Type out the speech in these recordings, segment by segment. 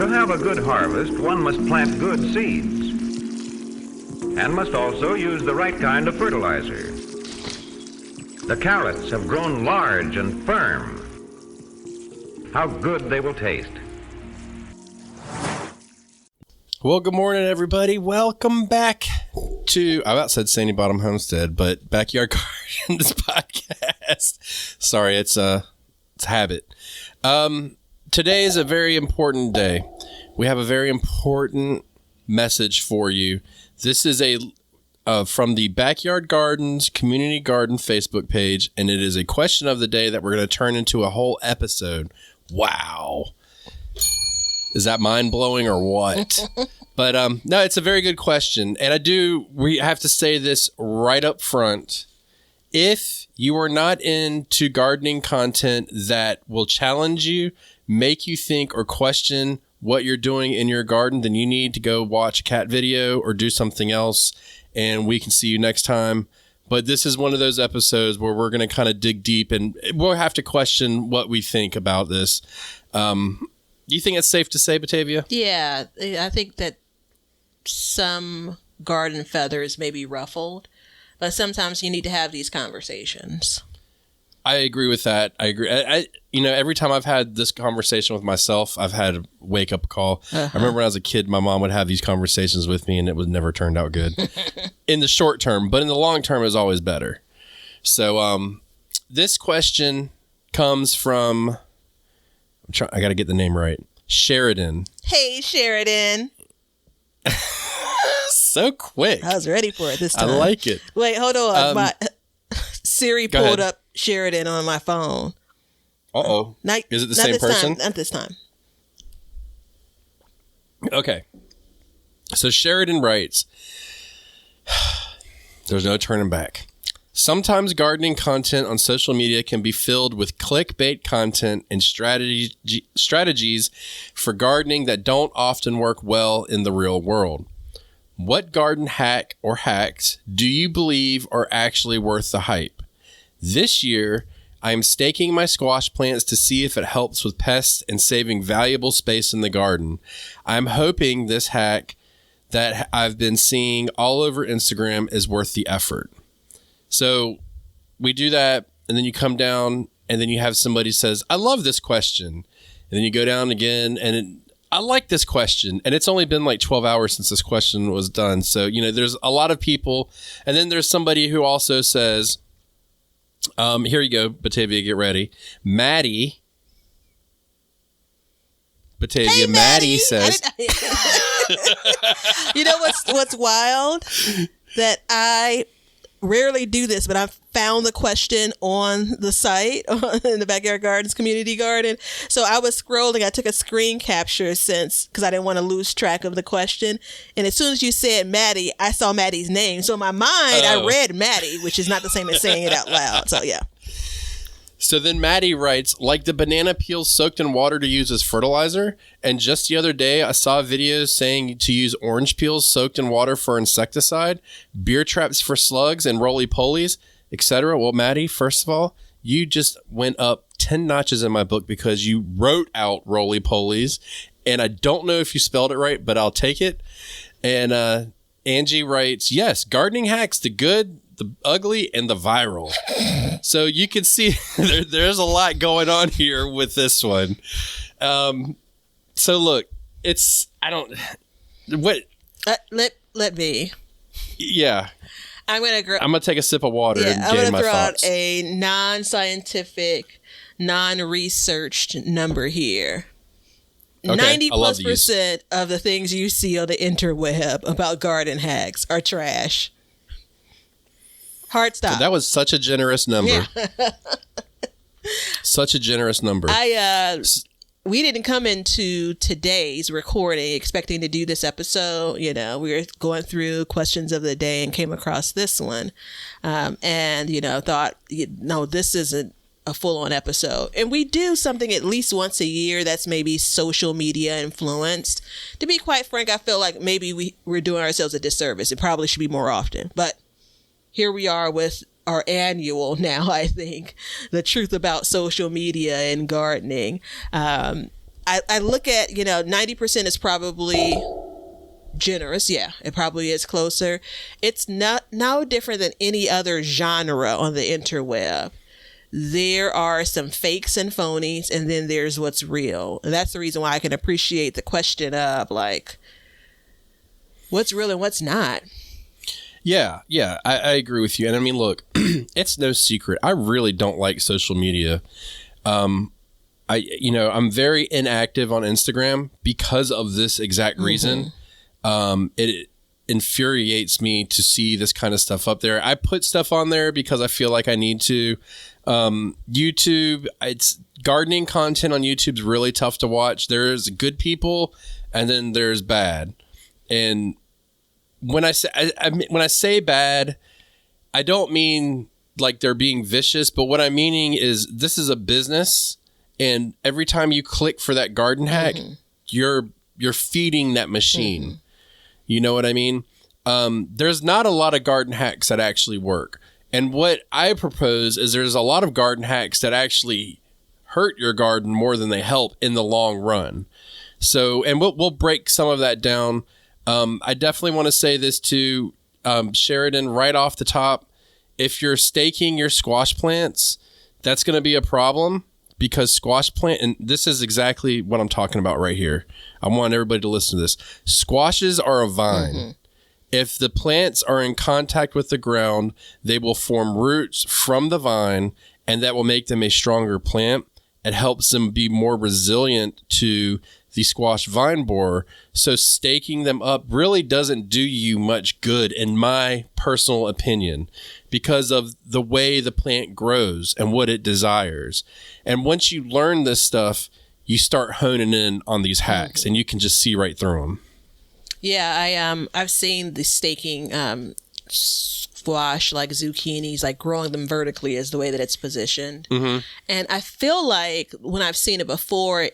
To have a good harvest, one must plant good seeds and must also use the right kind of fertilizer. The carrots have grown large and firm. How good they will taste. Well, good morning, everybody. Welcome back to, I about said Sandy Bottom Homestead, but Backyard Gardens podcast. Sorry, it's a habit. Today is a very important day. We have a very important message for you. This is from the Backyard Gardens Community Garden Facebook page, and it is a question of the day that we're going to turn into a whole episode. Wow. Is that mind-blowing or what? But no, it's a very good question. And we have to say this right up front. If you are not into gardening content that will challenge you, make you think or question what you're doing in your garden, then you need to go watch a cat video or do something else, and we can see you next time. But this is one of those episodes where we're going to kind of dig deep, and we'll have to question what we think about this. You think it's safe to say, Batavia? Yeah, I think that some garden feathers may be ruffled, but sometimes you need to have these conversations. I agree with that. I agree. Every time I've had this conversation with myself, I've had a wake-up call. I remember when I was a kid, my mom would have these conversations with me, and it was never turned out good in the short term. But in the long term, it was always better. So this question comes from... I got to get the name right. Sheridan. Hey, Sheridan. So quick. I was ready for it this time. I like it. Wait, hold on. My Siri pulled up Sheridan on my phone. Uh-oh. Is it the same person? Not this time. Okay. So Sheridan writes, there's no turning back. Sometimes gardening content on social media can be filled with clickbait content and strategies for gardening that don't often work well in the real world. What garden hack or hacks do you believe are actually worth the hype? This year, I am staking my squash plants to see if it helps with pests and saving valuable space in the garden. I'm hoping this hack that I've been seeing all over Instagram is worth the effort. So we do that, and then you come down, and then you have somebody says, I love this question. And then you go down again, and I like this question. And it's only been like 12 hours since this question was done. So, there's a lot of people. And then there's somebody who also says, here you go, Batavia, get ready. Maddie. Batavia, hey, Maddie says. You know what's wild? That I rarely do this, but I found the question on the site in the Backyard Gardens Community Garden. So I was scrolling. I took a screen capture because I didn't want to lose track of the question. And as soon as you said Maddie, I saw Maddie's name. So in my mind, I read Maddie, which is not the same as saying it out loud. So yeah. So then Maddie writes, like the banana peel soaked in water to use as fertilizer. And just the other day, I saw videos saying to use orange peels soaked in water for insecticide, beer traps for slugs and roly-polies, etc. Well, Maddie, first of all, you just went up 10 notches in my book because you wrote out roly-polies. And I don't know if you spelled it right, but I'll take it. And Angie writes, yes, gardening hacks, the good, the ugly, and the viral. So you can see there's a lot going on here with this one. So look, let me. Yeah. I'm gonna take a sip of water and gain my thoughts. I'm gonna throw out a non-scientific, non-researched number here. Okay, 90+% of the things you see on the interweb about garden hacks are trash. Hard stop. That was such a generous number. Yeah. Such a generous number. We didn't come into today's recording expecting to do this episode. We were going through questions of the day and came across this one. And thought, no, this isn't a full-on episode. And we do something at least once a year that's maybe social media influenced. To be quite frank, I feel like maybe we're doing ourselves a disservice. It probably should be more often. But here we are with our annual now, I think, the truth about social media and gardening. I I look at, 90% is probably generous. Yeah, it probably is closer. It's not no different than any other genre on the interweb. There are some fakes and phonies, and then there's what's real. And that's the reason why I can appreciate the question of like, what's real and what's not. Yeah, I agree with you. And I mean, look, it's no secret. I really don't like social media. I'm very inactive on Instagram because of this exact reason. It infuriates me to see this kind of stuff up there. I put stuff on there because I feel like I need to. YouTube, it's gardening content on YouTube's really tough to watch. There's good people and then there's bad. And when I say bad, I don't mean like they're being vicious, but what I'm meaning is this is a business, and every time you click for that garden hack, you're feeding that machine. You know what I mean? There's not a lot of garden hacks that actually work. And what I propose is there's a lot of garden hacks that actually hurt your garden more than they help in the long run. So, and we'll break some of that down. I definitely want to say this to Sheridan right off the top. If you're staking your squash plants, that's going to be a problem because squash plant, and this is exactly what I'm talking about right here. I want everybody to listen to this. Squashes are a vine. If the plants are in contact with the ground, they will form roots from the vine, and that will make them a stronger plant. It helps them be more resilient to the squash vine borer. So staking them up really doesn't do you much good, in my personal opinion, because of the way the plant grows and what it desires. And once you learn this stuff, you start honing in on these hacks, and you can just see right through them. Yeah, I've seen the staking squash, like zucchinis, like growing them vertically is the way that it's positioned. And I feel like when I've seen it before,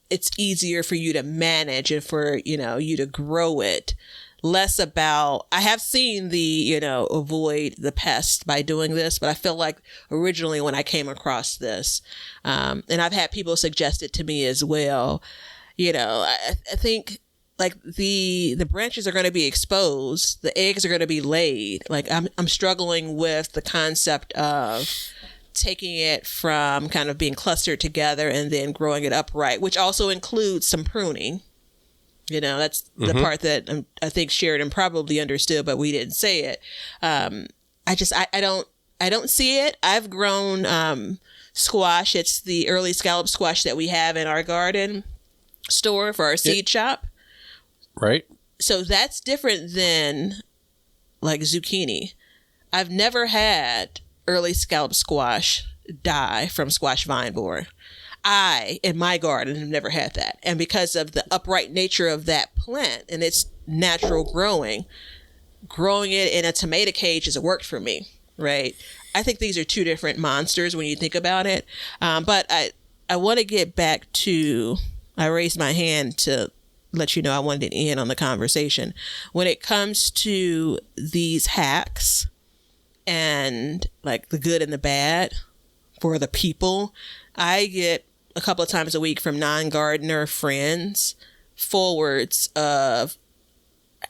it's easier for you to manage and for, you to grow it. Less about, I have seen the, avoid the pest by doing this, but I feel like originally when I came across this, and I've had people suggest it to me as well, I think like the branches are going to be exposed, the eggs are going to be laid. Like I'm struggling with the concept of taking it from kind of being clustered together and then growing it upright, which also includes some pruning. That's the part that I think Sheridan probably understood, but we didn't say it. I don't see it. I've grown squash. It's the early scallop squash that we have in our garden store for our seed shop. Right. So that's different than like zucchini. I've never had early scallop squash die from squash vine borer. In my garden, have never had that. And because of the upright nature of that plant and its natural growing it in a tomato cage has worked for me, right? I think these are two different monsters when you think about it. But I want to get back to, I raised my hand to let you know I wanted to end on the conversation. When it comes to these hacks and like the good and the bad for the people, I get a couple of times a week from non-gardener friends forwards of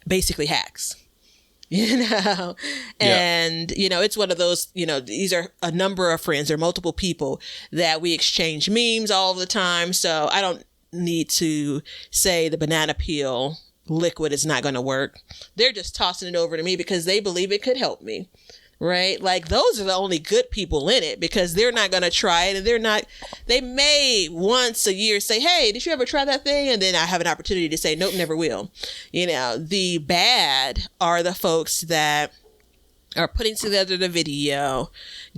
basically hacks, and it's one of those, these are a number of friends or multiple people that we exchange memes all the time. So I don't need to say the banana peel liquid is not going to work. They're just tossing it over to me because they believe it could help me. Right? Like those are the only good people in it because they're not going to try it, and they may once a year say, hey, did you ever try that thing? And then I have an opportunity to say, nope, never will. The bad are the folks that are putting together the video,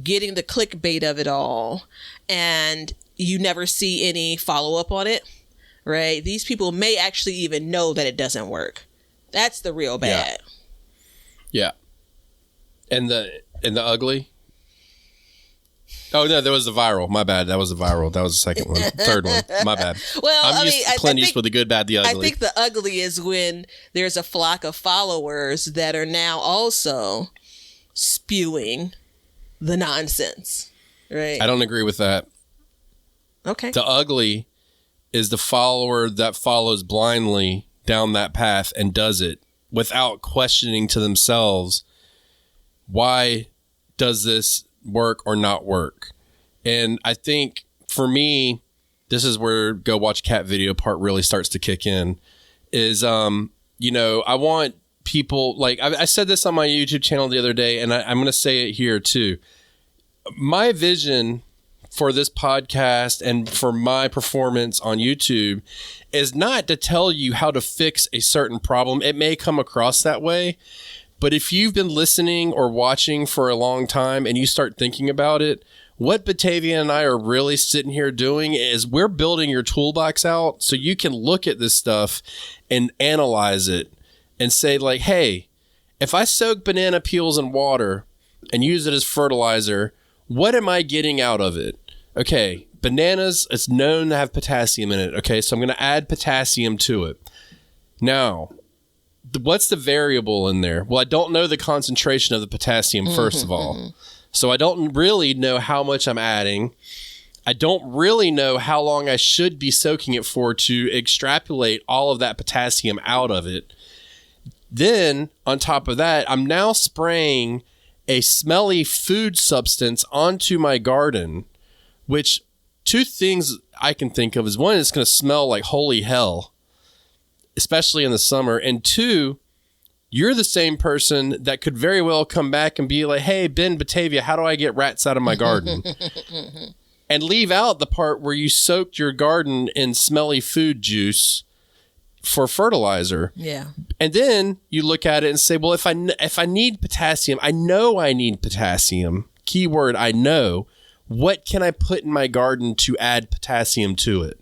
getting the clickbait of it all, and you never see any follow up on it. Right? These people may actually even know that it doesn't work. That's the real bad. Yeah. And the ugly? Oh, no, there was the viral. My bad. That was the viral. That was the second one. Third one. My bad. Well, I'm used to Clint Eastwood, the good, bad, the ugly. I think the ugly is when there's a flock of followers that are now also spewing the nonsense. Right? I don't agree with that. Okay. The ugly is the follower that follows blindly down that path and does it without questioning to themselves, why does this work or not work? And I think for me, this is where go watch cat video part really starts to kick in is, you know, I want people like, I said this on my YouTube channel the other day, and I'm going to say it here too. My vision for this podcast and for my performance on YouTube is not to tell you how to fix a certain problem. It may come across that way, but if you've been listening or watching for a long time and you start thinking about it, what Batavia and I are really sitting here doing is we're building your toolbox out so you can look at this stuff and analyze it and say like, hey, if I soak banana peels in water and use it as fertilizer, what am I getting out of it? Okay, bananas, it's known to have potassium in it. Okay, so I'm going to add potassium to it. Now, what's the variable in there? Well, I don't know the concentration of the potassium, first of all. So I don't really know how much I'm adding. I don't really know how long I should be soaking it for to extrapolate all of that potassium out of it. Then, on top of that, I'm now spraying a smelly food substance onto my garden, which two things I can think of is one, it's going to smell like holy hell, especially in the summer. And two, you're the same person that could very well come back and be like, hey, Ben Batavia, how do I get rats out of my garden? And leave out the part where you soaked your garden in smelly food juice for fertilizer. Yeah. And then you look at it and say, well, if I need potassium, I know I need potassium. Keyword, I know. What can I put in my garden to add potassium to it?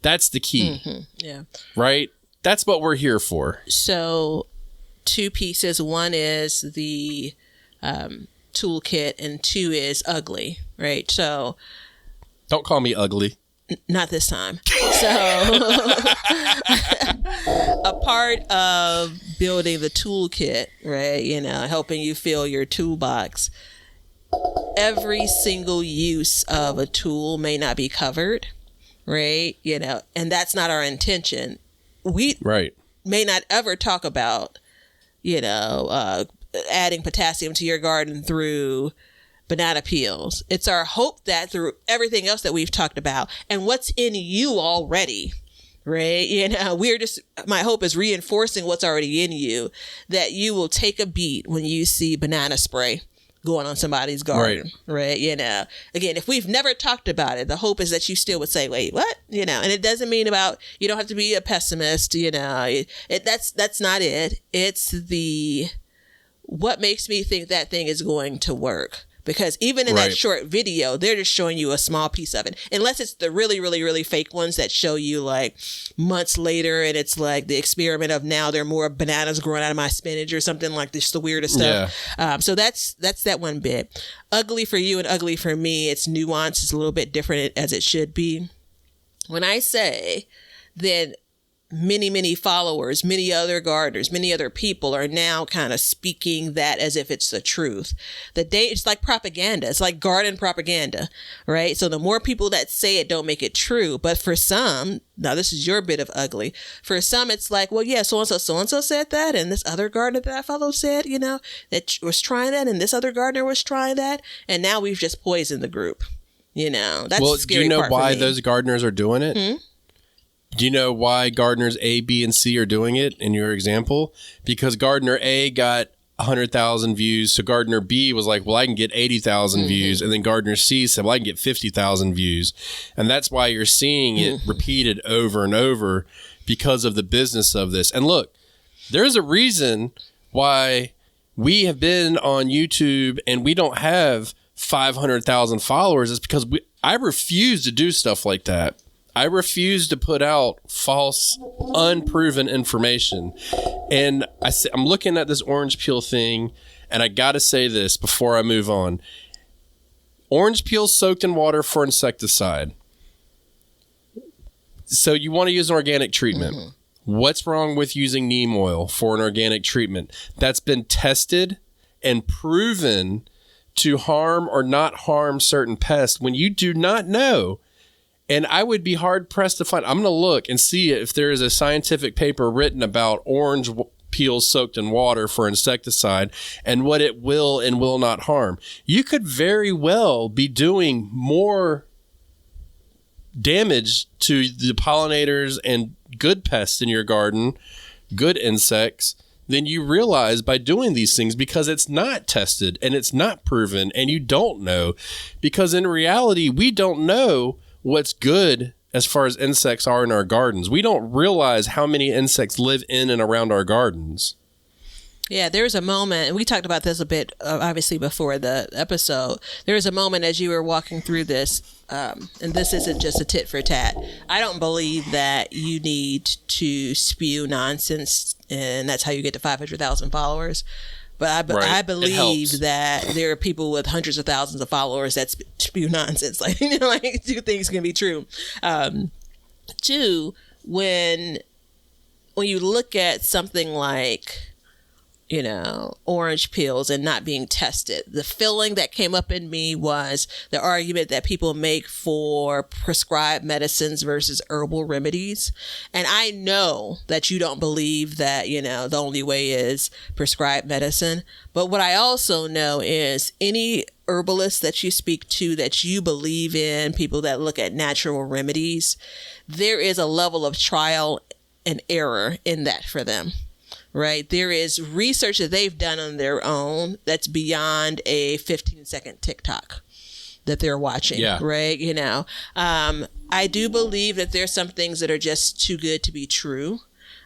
That's the key. Yeah. Right? That's what we're here for. So 2 pieces. One is the toolkit and 2 is ugly, right? So don't call me ugly. Not this time. So a part of building the toolkit, right, you know, helping you fill your toolbox, every single use of a tool may not be covered, right? You know, and that's not our intention. We may not ever talk about, you know, adding potassium to your garden through banana peels. It's our hope that through everything else that we've talked about and what's in you already, right? You know, my hope is reinforcing what's already in you, that you will take a beat when you see banana spray going on somebody's garden, right? You know, again, if we've never talked about it, the hope is that you still would say, wait, what? You know, and it doesn't mean you don't have to be a pessimist, you know, that's not it. It's what makes me think that thing is going to work. Because even in that short video, they're just showing you a small piece of it. Unless it's the really, really, really fake ones that show you like months later and it's like the experiment of now there are more bananas growing out of my spinach or something like this, the weirdest stuff. Yeah. So that's that one bit. Ugly for you and ugly for me, it's nuanced. It's a little bit different as it should be. When I say that many followers, many other gardeners, many other people are now kind of speaking that as if it's the truth. It's like propaganda. It's like garden propaganda, right? So the more people that say it don't make it true. But for some, now this is your bit of ugly. For some, it's like, well, yeah, so-and-so said that. And this other gardener that I follow said, you know, that was trying that. And this other gardener was trying that. And now we've just poisoned the group. You know, that's the scary part. Do you know why for me. Those gardeners are doing it? Do you know why gardeners A, B, and C are doing it in your example? Because gardener A got 100,000 views. So gardener B was like, well, I can get 80,000 views. And then gardener C said, well, I can get 50,000 views. And that's why you're seeing it repeated over and over because of the business of this. And look, there's a reason why we have been on YouTube and we don't have 500,000 followers. It's because I refuse to do stuff like that. I refuse to put out false, unproven information. And I'm looking at this orange peel thing, and I got to say this before I move on. Orange peel soaked in water for insecticide. So you want to use an organic treatment. What's wrong with using neem oil for an organic treatment? That's been tested and proven to harm or not harm certain pests when you do not know And I would be hard pressed to find. I'm going to look and see if there is a scientific paper written about orange peels soaked in water for insecticide and what it will and will not harm. You could very well be doing more damage to the pollinators and good pests in your garden, good insects, than you realize by doing these things, because it's not tested and it's not proven and you don't know. Because in reality, we don't know what's good as far as insects are in our gardens. We don't realize how many insects live in and around our gardens. Yeah, there's a moment, and we talked about this a bit, obviously, before the episode. There was a moment as you were walking through this, and this isn't just a tit for tat. I don't believe that you need to spew nonsense, and that's how you get to 500,000 followers. But I believe that there are people with hundreds of thousands of followers that spew nonsense. Like, like two things can be true. Two, when you look at something like, orange peels and not being tested, the feeling that came up in me was the argument that people make for prescribed medicines versus herbal remedies. And I know that you don't believe that, the only way is prescribed medicine. But what I also know is any herbalist that you speak to that you believe in, people that look at natural remedies, there is a level of trial and error in that for them. Right. There is research that they've done on their own that's beyond a 15-second TikTok that they're watching. Yeah. Right. I do believe that there's some things that are just too good to be true.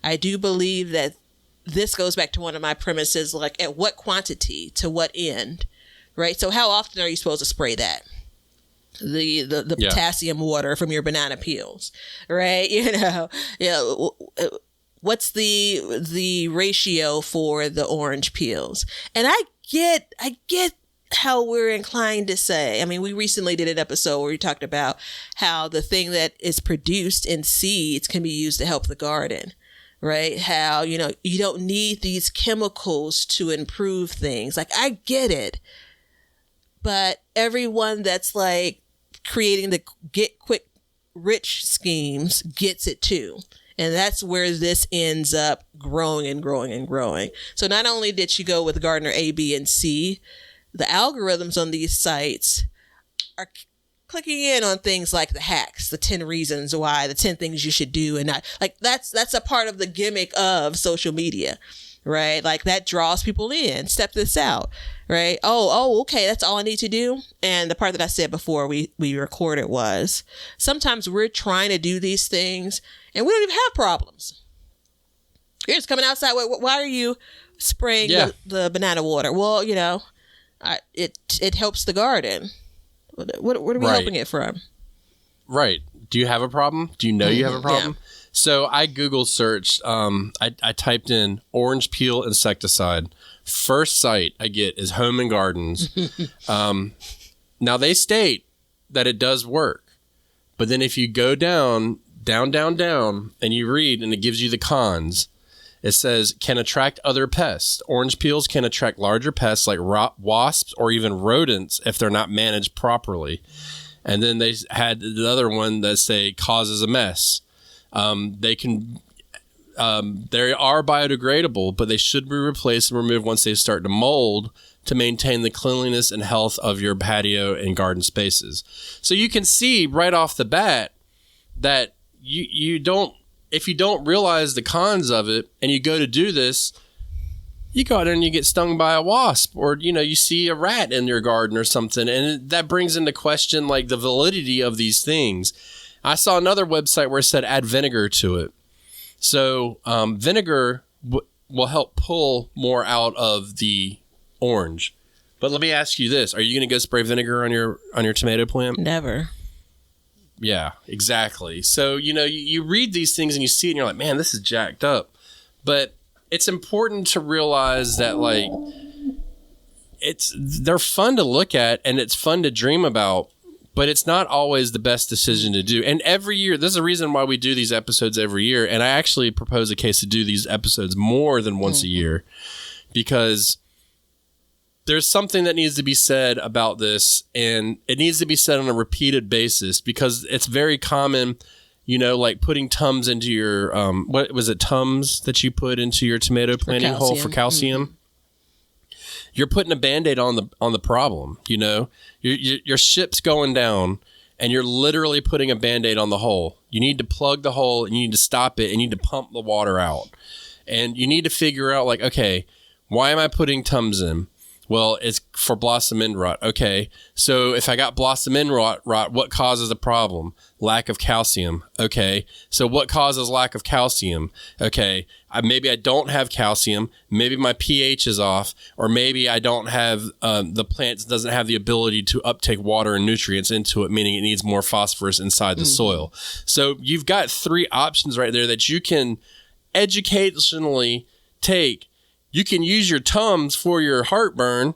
I do believe that this goes back to one of my premises, like at what quantity to what end. Right. So how often are you supposed to spray that? The potassium water from your banana peels. Right. What's the ratio for the orange peels? And I get how we're inclined to say, we recently did an episode where we talked about how the thing that is produced in seeds can be used to help the garden, right? How, you don't need these chemicals to improve things. Like, I get it. But everyone that's like creating the get quick rich schemes gets it too. And that's where this ends up growing and growing and growing. So not only did she go with gardener A, B, and C, the algorithms on these sites are clicking in on things like the hacks, the 10 reasons why, the 10 things you should do. And not like that's a part of the gimmick of social media, right? Like that draws people in. Step this out, right? Oh, okay. That's all I need to do. And the part that I said before we recorded was sometimes we're trying to do these things and we don't even have problems. You're just coming outside. Why are you spraying the banana water? Well, it helps the garden. What are we helping it from? Right. Do you have a problem? Do you know you have a problem? Yeah. So I Google searched, I typed in orange peel insecticide. First site I get is Home and Gardens. Now they state that it does work. But then if you go down, and you read and it gives you the cons, it says can attract other pests. Orange peels can attract larger pests like wasps or even rodents if they're not managed properly. And then they had the other one that say causes a mess. They are biodegradable, but they should be replaced and removed once they start to mold to maintain the cleanliness and health of your patio and garden spaces. So you can see right off the bat that you don't, if you don't realize the cons of it and you go to do this, you go out there and you get stung by a wasp, or, you see a rat in your garden or something. And that brings into question like the validity of these things. I saw another website where it said add vinegar to it. So vinegar will help pull more out of the orange. But let me ask you this. Are you going to go spray vinegar on your tomato plant? Never. Yeah, exactly. So, you read these things and you see it and you're like, man, this is jacked up. But it's important to realize that, like, they're fun to look at and it's fun to dream about, but it's not always the best decision to do. And every year, there's a reason why we do these episodes every year. And I actually propose a case to do these episodes more than once a year, because there's something that needs to be said about this, and it needs to be said on a repeated basis because it's very common, like putting Tums into your, what was it, Tums that you put into your tomato planting hole for calcium? Mm-hmm. You're putting a Band-Aid on the problem, your ship's going down and you're literally putting a Band-Aid on the hole. You need to plug the hole and you need to stop it and you need to pump the water out. And you need to figure out like, okay, why am I putting Tums in? Well, it's for blossom end rot. Okay, so if I got blossom end rot, what causes the problem? Lack of calcium. Okay, so what causes lack of calcium? Okay, maybe I don't have calcium. Maybe my pH is off, or maybe I don't have the plant doesn't have the ability to uptake water and nutrients into it, meaning it needs more phosphorus inside the soil. So you've got 3 options right there that you can educationally take. You can use your Tums for your heartburn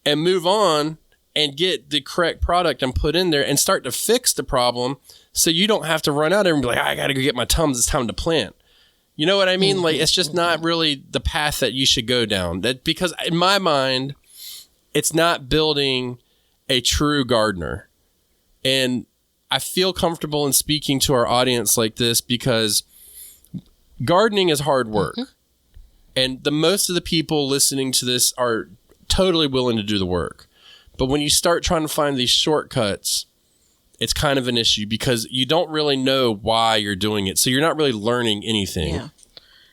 and move on and get the correct product and put in there and start to fix the problem so you don't have to run out there and be like, I got to go get my Tums. It's time to plant. You know what I mean? Like, it's just not really the path that you should go down. Because in my mind, it's not building a true gardener. And I feel comfortable in speaking to our audience like this because gardening is hard work. Mm-hmm. And most of the people listening to this are totally willing to do the work. But when you start trying to find these shortcuts, it's kind of an issue because you don't really know why you're doing it. So you're not really learning anything.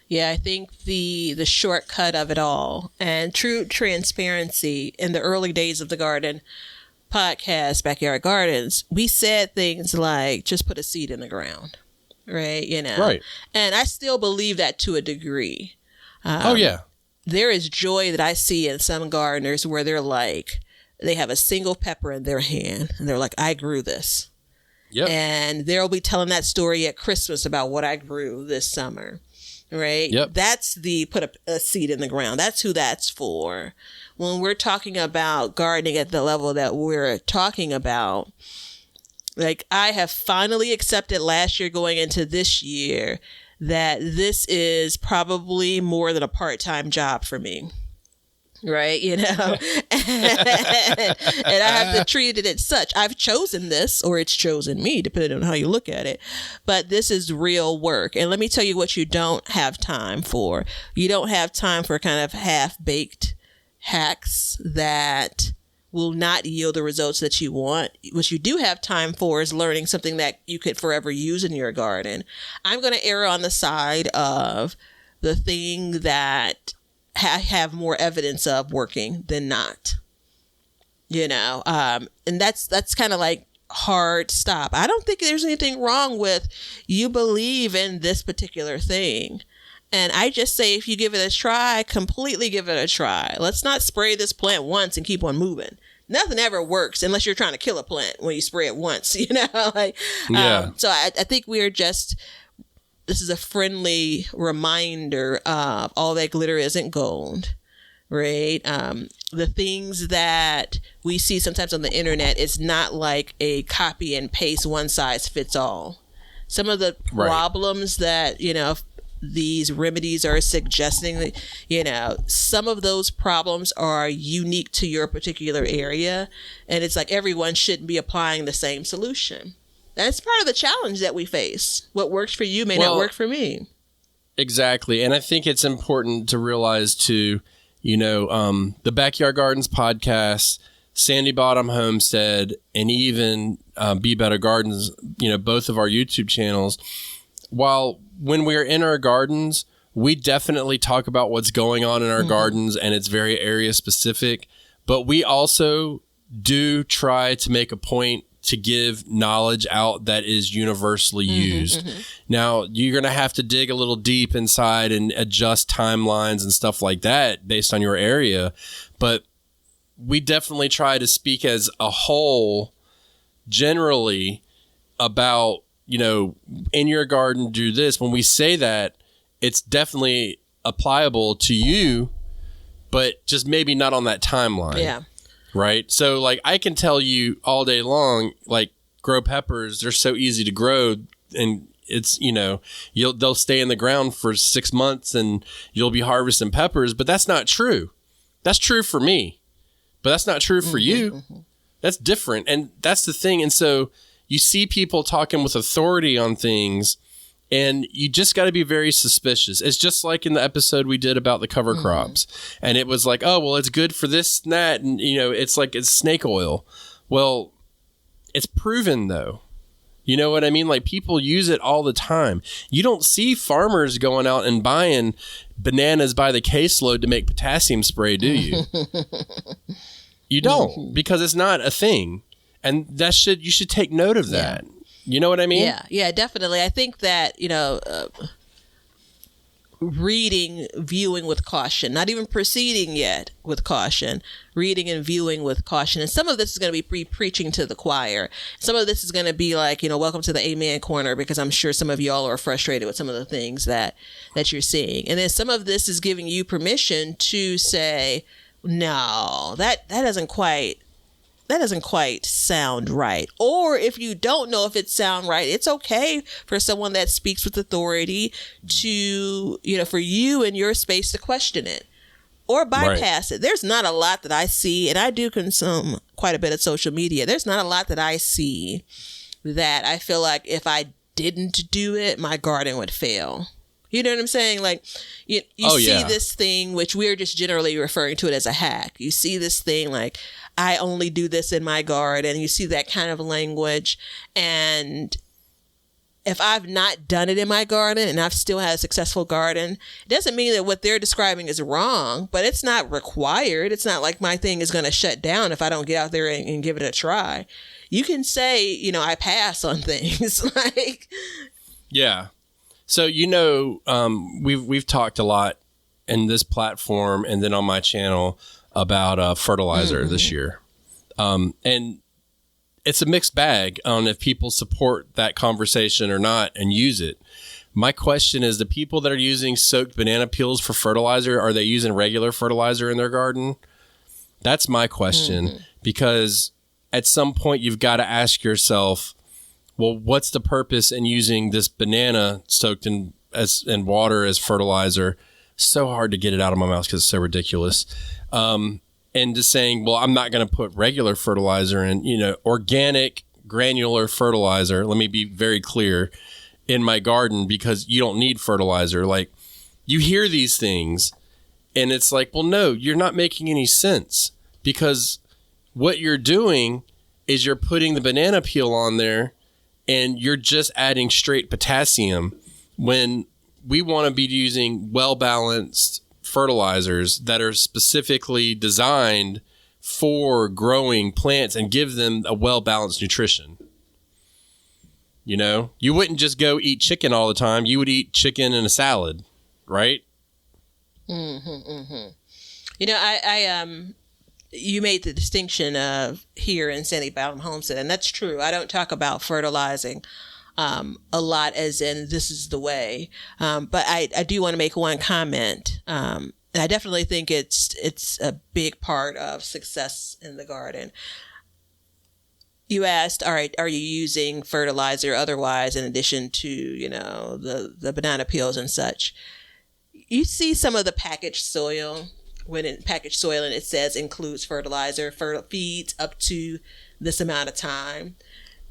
Yeah, I think the shortcut of it all and true transparency in the early days of the garden podcast, Backyard Gardens, we said things like, just put a seed in the ground, right? Right. And I still believe that to a degree. There is joy that I see in some gardeners where they're like, they have a single pepper in their hand and they're like, I grew this. Yep. And they'll be telling that story at Christmas about what I grew this summer. Right. Yep. That's the put a seed in the ground. That's who that's for. When we're talking about gardening at the level that we're talking about, like I have finally accepted last year going into this year that this is probably more than a part-time job for me. Right. And I have to treat it as such. I've chosen this or it's chosen me, depending on how you look at it. But this is real work. And let me tell you what you don't have time for. You don't have time for kind of half-baked hacks that will not yield the results that you want. What you do have time for is learning something that you could forever use in your garden. I'm going to err on the side of the thing that have more evidence of working than not, and that's kind of like hard stop. I don't think there's anything wrong with you believe in this particular thing. And I just say, if you give it a try, completely give it a try. Let's not spray this plant once and keep on moving. Nothing ever works unless you're trying to kill a plant when you spray it once, So I think this is a friendly reminder of all that glitter isn't gold, right? The things that we see sometimes on the internet is not like a copy and paste, one size fits all. Some of the problems that, these remedies are suggesting, some of those problems are unique to your particular area. And it's like everyone shouldn't be applying the same solution. That's part of the challenge that we face. What works for you may not work for me. Exactly. And I think it's important to realize too, the Backyard Gardens podcast, Sandy Bottom Homestead, and even Be Better Gardens, both of our YouTube channels, while when we're in our gardens, we definitely talk about what's going on in our gardens and it's very area specific, but we also do try to make a point to give knowledge out that is universally used. Now, you're going to have to dig a little deep inside and adjust timelines and stuff like that based on your area. But we definitely try to speak as a whole generally about, in your garden, do this. When we say that, it's definitely applicable to you, but just maybe not on that timeline. Yeah. Right. So like I can tell you all day long, like grow peppers. They're so easy to grow and it's, they'll stay in the ground for 6 months and you'll be harvesting peppers, but that's not true. That's true for me. but that's not true for you. That's different. And that's the thing. And so you see people talking with authority on things, and you just got to be very suspicious. It's just like in the episode we did about the cover crops. And it was like, oh, well, it's good for this and that. And, you know, it's like it's snake oil. Well, it's proven, though. You know what I mean? Like, people use it all the time. You don't see farmers going out and buying bananas by the caseload to make potassium spray, do you? You don't, because it's not a thing. And you should take note of that. Yeah. You know what I mean? Yeah, definitely. I think that, you know, reading, viewing with caution, not even proceeding yet with caution, reading and viewing with caution. And some of this is going to be preaching to the choir. Some of this is going to be like, you know, welcome to the Amen Corner, because I'm sure some of y'all are frustrated with some of the things that you're seeing. And then some of this is giving you permission to say, no, that doesn't quite sound right. Or if you don't know if it sound right, it's okay for someone that speaks with authority to, you know, for you in your space to question it or bypass it. There's not a lot that I see, and I do consume quite a bit of social media. There's not a lot that I see that I feel like if I didn't do it, my garden would fail. You know what I'm saying? Like, you see this thing, which we're just generally referring to it as a hack. You see this thing like, I only do this in my garden. You see that kind of language. And if I've not done it in my garden and I've still had a successful garden, it doesn't mean that what they're describing is wrong, but it's not required. It's not like my thing is going to shut down if I don't get out there and give it a try. You can say, you know, I pass on things. Like, yeah. So, you know, we've talked a lot in this platform and then on my channel about fertilizer this year. And it's a mixed bag on if people support that conversation or not and use it. My question is, the people that are using soaked banana peels for fertilizer, are they using regular fertilizer in their garden? That's my question, because at some point you've got to ask yourself, well, what's the purpose in using this banana soaked in water as fertilizer? So hard to get it out of my mouth because it's so ridiculous. And just saying, well, I'm not going to put regular fertilizer in, you know, organic granular fertilizer. Let me be very clear, in my garden, because you don't need fertilizer. Like, you hear these things and it's like, well, no, you're not making any sense, because what you're doing is you're putting the banana peel on there and you're just adding straight potassium, when we want to be using well-balanced fertilizers that are specifically designed for growing plants and give them a well-balanced nutrition. You know, you wouldn't just go eat chicken all the time. You would eat chicken in a salad, right? You know, I you made the distinction of here in Sandy Bottom Homestead, and that's true. I don't talk about fertilizing a lot as in this is the way. But I do want to make one comment. And I definitely think it's a big part of success in the garden. You asked, all right, are you using fertilizer otherwise in addition to, you know, the banana peels and such? You see some of the packaged soil. When in packaged soil and it says includes fertilizer, feeds up to this amount of time.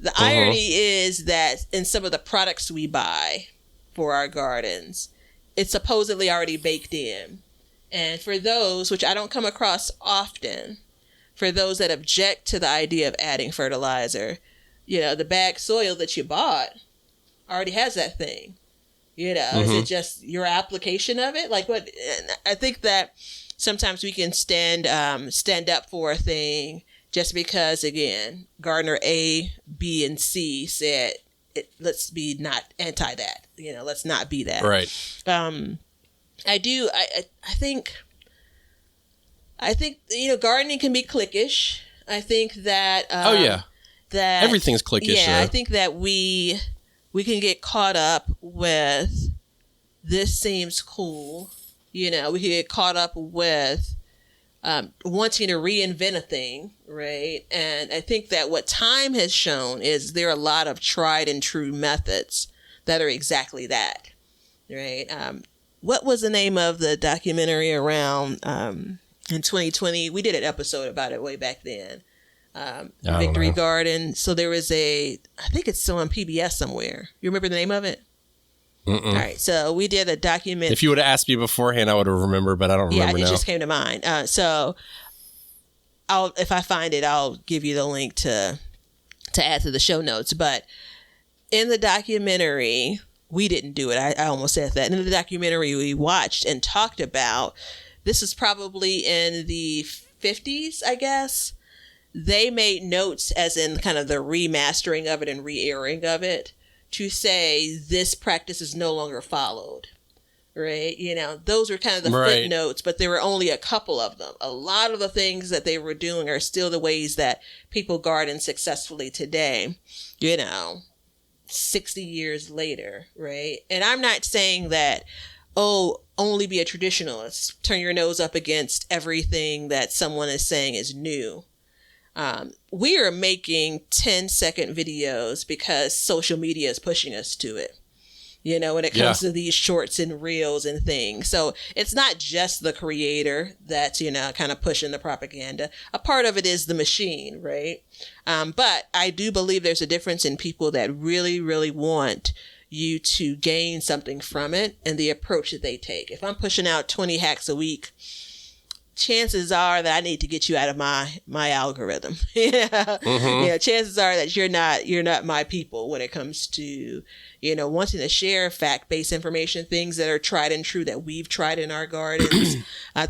The irony is that in some of the products we buy for our gardens, it's supposedly already baked in. And for those, which I don't come across often, for those that object to the idea of adding fertilizer, you know, the bagged soil that you bought already has that thing. You know, is it just your application of it? Like, what? I think that sometimes we can stand up for a thing just because, again, gardener A, B, and C said, let's be not anti that. You know, let's not be that. Right. I think, you know, gardening can be cliquish. I think that. That everything's cliquish. Yeah, though. I think that we can get caught up with this seems cool. You know, we can get caught up with wanting to reinvent a thing, right? And I think that what time has shown is there are a lot of tried and true methods that are exactly that, right? What was the name of the documentary around in 2020. We did an episode about it way back then. I Victory don't know. Garden. So there was I think it's still on PBS somewhere. You remember the name of it? Mm-mm. All right. So we did a document. If you would have asked me beforehand, I would have remembered, but I don't remember it now. just came to mind. So if I find it, I'll give you the link to add to the show notes. But in the documentary, we didn't do it. I almost said that. In the documentary we watched and talked about, this is probably in the 50s, I guess. They made notes, as in kind of the remastering of it and re-airing of it, to say this practice is no longer followed. Right? Those were kind of the footnotes, but there were only a couple of them. A lot of the things that they were doing are still the ways that people garden successfully today, 60 years later, right? And I'm not saying that, only be a traditionalist, turn your nose up against everything that someone is saying is new. We are making 10-second videos because social media is pushing us to it, when it comes to these shorts and reels and things. So it's not just the creator that's, kind of pushing the propaganda. A part of it is the machine, right? But I do believe there's a difference in people that really, really want you to gain something from it and the approach that they take. If I'm pushing out 20 hacks a week, chances are that I need to get you out of my algorithm. Chances are that you're not my people when it comes to, wanting to share fact-based information, things that are tried and true that we've tried in our gardens,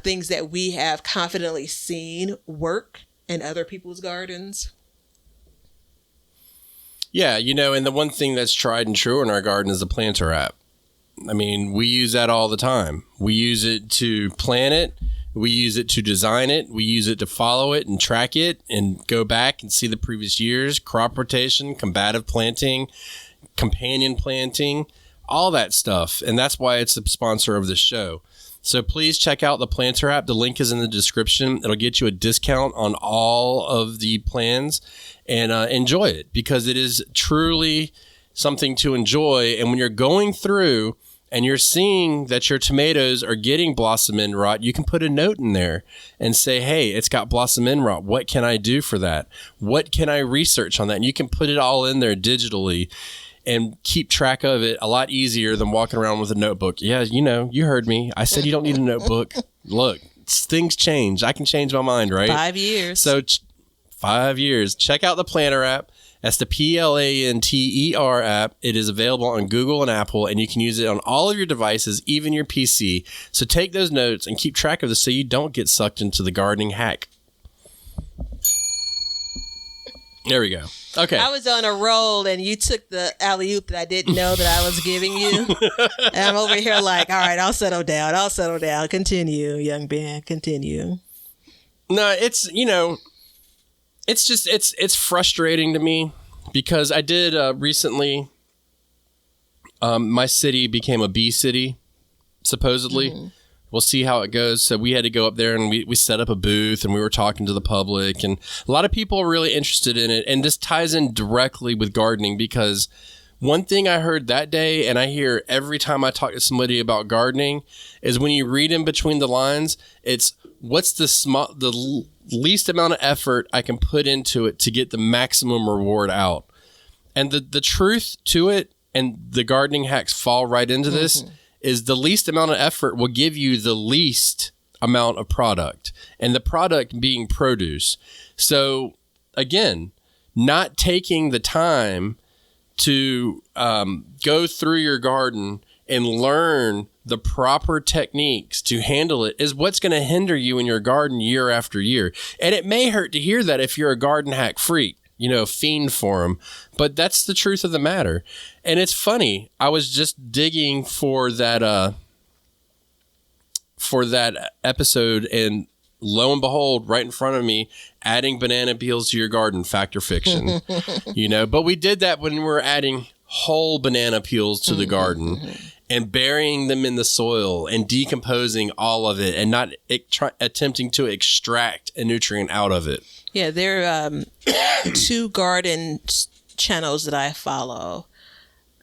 things that we have confidently seen work in other people's gardens. Yeah, and the one thing that's tried and true in our garden is the planter app. I mean, we use that all the time. We use it to plant it. We use it to design it. We use it to follow it and track it and go back and see the previous years, crop rotation, combative planting, companion planting, all that stuff. And that's why it's a sponsor of the show. So please check out the Planter app. The link is in the description. It'll get you a discount on all of the plans, and enjoy it, because it is truly something to enjoy. And when you're going through and you're seeing that your tomatoes are getting blossom end rot, you can put a note in there and say, hey, it's got blossom end rot. What can I do for that? What can I research on that? And you can put it all in there digitally and keep track of it a lot easier than walking around with a notebook. Yeah, you heard me. I said you don't need a notebook. Look, things change. I can change my mind, right? 5 years. So 5 years. Check out the Planter app. That's the PLANTER app. It is available on Google and Apple, and you can use it on all of your devices, even your PC. So take those notes and keep track of this so you don't get sucked into the gardening hack. There we go. Okay. I was on a roll and you took the alley-oop that I didn't know that I was giving you. And I'm over here like, all right, I'll settle down. Continue, young man. Continue. No, it's, it's just, it's frustrating to me, because I did recently, my city became a bee city, supposedly. Mm-hmm. We'll see how it goes. So we had to go up there and we set up a booth and we were talking to the public, and a lot of people are really interested in it. And this ties in directly with gardening, because one thing I heard that day, and I hear every time I talk to somebody about gardening, is when you read in between the lines, it's what's the least amount of effort I can put into it to get the maximum reward out. And the truth to it, and the gardening hacks fall right into this, is the least amount of effort will give you the least amount of product, and the product being produce. So again, not taking the time to go through your garden and learn the proper techniques to handle it is what's going to hinder you in your garden year after year. And it may hurt to hear that if you're a garden hack freak, fiend for them, but that's the truth of the matter. And it's funny. I was just digging for that episode, and lo and behold, right in front of me, adding banana peels to your garden, fact or fiction. But we did that when we were adding whole banana peels to the garden and burying them in the soil and decomposing all of it and not attempting to extract a nutrient out of it. Yeah, there are two garden channels that I follow.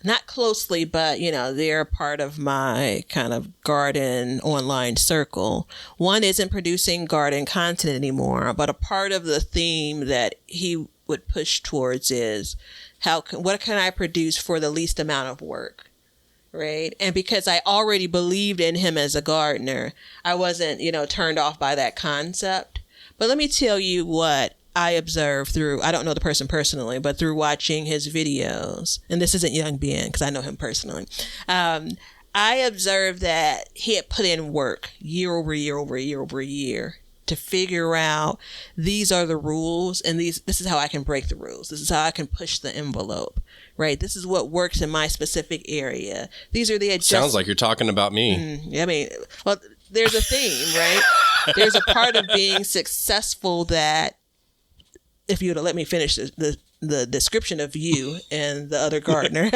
not closely, but, they're part of my kind of garden online circle. One isn't producing garden content anymore, but a part of the theme that he would push towards is what can I produce for the least amount of work? Right. And because I already believed in him as a gardener, I wasn't, turned off by that concept. But let me tell you what I observed through, I don't know the person personally, but through watching his videos, and this isn't Young Ben because I know him personally. I observed that he had put in work year over year over year over year to figure out these are the rules and this is how I can break the rules. This is how I can push the envelope, right? This is what works in my specific area. These are the adjustments. Sounds like you're talking about me. Well, there's a theme, right? There's a part of being successful that, if you would have let me finish the description of you and the other gardener,